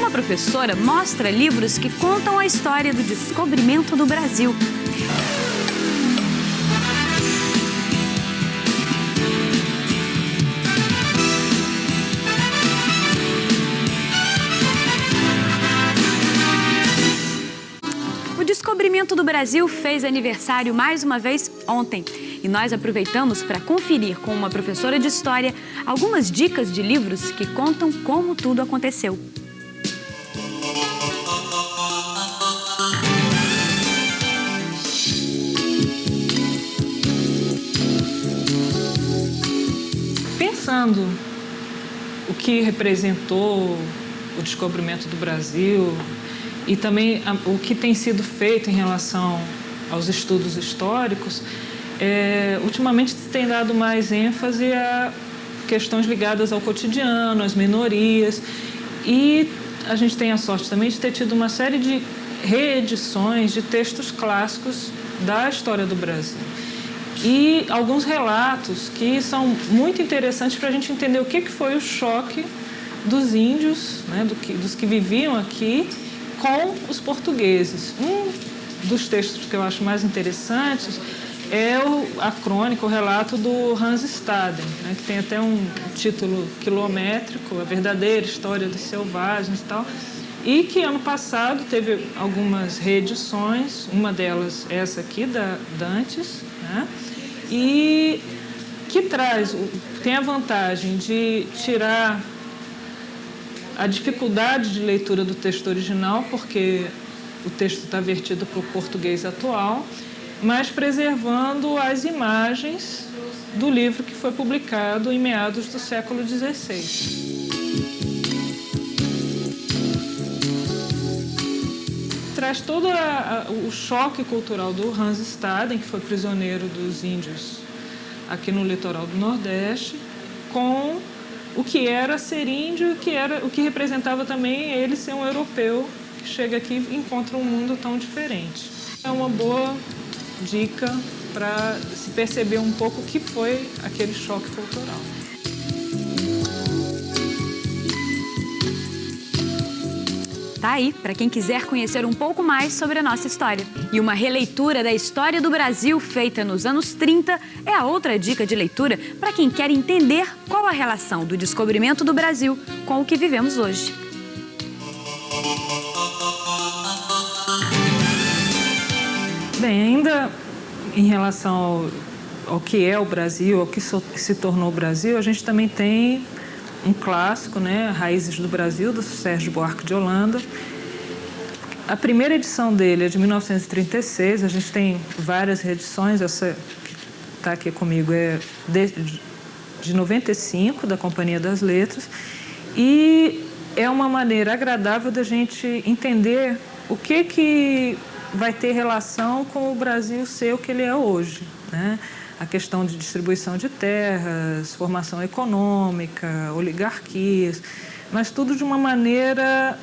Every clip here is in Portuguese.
uma professora mostra livros que contam a história do descobrimento do Brasil. O descobrimento do Brasil fez aniversário mais uma vez ontem. E nós aproveitamos para conferir com uma professora de história algumas dicas de livros que contam como tudo aconteceu. Pensando o que representou o descobrimento do Brasil e também o que tem sido feito em relação aos estudos históricos, ultimamente se tem dado mais ênfase a questões ligadas ao cotidiano, às minorias, e a gente tem a sorte também de ter tido uma série de reedições de textos clássicos da história do Brasil. E alguns relatos que são muito interessantes para a gente entender o que foi o choque dos índios, né, dos que viviam aqui, com os portugueses. Um dos textos que eu acho mais interessantes é a crônica, o relato do Hans Staden, né, que tem até um título quilométrico, A Verdadeira História dos Selvagens e tal, e que ano passado teve algumas reedições, uma delas essa aqui, da Dantes, né, e que tem a vantagem de tirar a dificuldade de leitura do texto original, porque o texto está vertido para o português atual, mas preservando as imagens do livro que foi publicado em meados do século XVI. Traz todo o choque cultural do Hans Staden, que foi prisioneiro dos índios aqui no litoral do Nordeste, com o que era ser índio, o que representava também ele ser um europeu que chega aqui e encontra um mundo tão diferente. É uma boa dica para se perceber um pouco o que foi aquele choque cultural. Tá aí, para quem quiser conhecer um pouco mais sobre a nossa história. E uma releitura da história do Brasil feita nos anos 30 é a outra dica de leitura para quem quer entender qual a relação do descobrimento do Brasil com o que vivemos hoje. Bem, ainda em relação ao que é o Brasil, ao que se tornou o Brasil, a gente também tem um clássico, né, Raízes do Brasil, do Sérgio Buarque de Holanda. A primeira edição dele é de 1936, a gente tem várias reedições, essa que está aqui comigo é de 95, da Companhia das Letras, e é uma maneira agradável da gente entender o que vai ter relação com o Brasil ser o que ele é hoje, né? A questão de distribuição de terras, formação econômica, oligarquias, mas tudo de uma maneira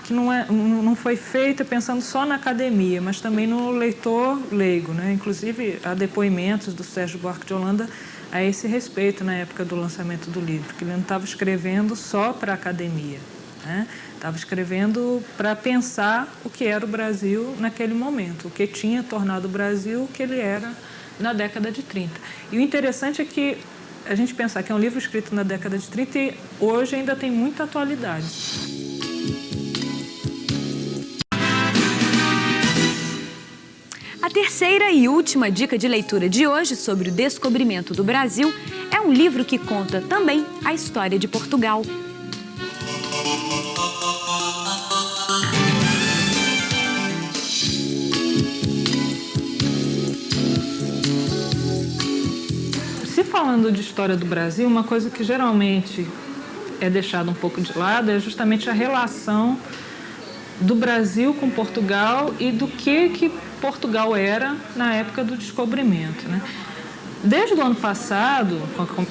que não foi feita pensando só na academia, mas também no leitor leigo, né? Inclusive, há depoimentos do Sérgio Buarque de Holanda a esse respeito na época do lançamento do livro, que ele não estava escrevendo só para a academia, né? Estava escrevendo para pensar o que era o Brasil naquele momento, o que tinha tornado o Brasil o que ele era na década de 30. E o interessante é que a gente pensar que é um livro escrito na década de 30 e hoje ainda tem muita atualidade. A terceira e última dica de leitura de hoje sobre o descobrimento do Brasil é um livro que conta também a história de Portugal. Falando de história do Brasil, uma coisa que geralmente é deixada um pouco de lado é justamente a relação do Brasil com Portugal e do que Portugal era na época do descobrimento, né? Desde o ano passado,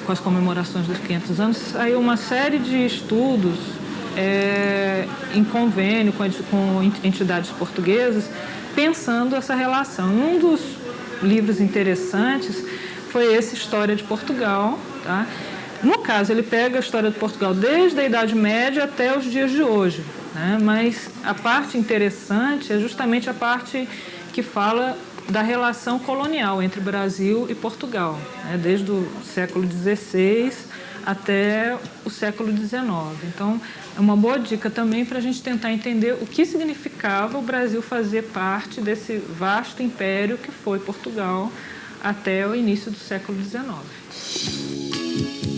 com as comemorações dos 500 anos, saiu uma série de estudos em convênio com entidades portuguesas, pensando essa relação. Um dos livros interessantes foi esse História de Portugal, tá? No caso, ele pega a história de Portugal desde a Idade Média até os dias de hoje, né? Mas a parte interessante é justamente a parte que fala da relação colonial entre Brasil e Portugal, né? Desde o século XVI até o século XIX. Então, é uma boa dica também para a gente tentar entender o que significava o Brasil fazer parte desse vasto império que foi Portugal até o início do século XIX.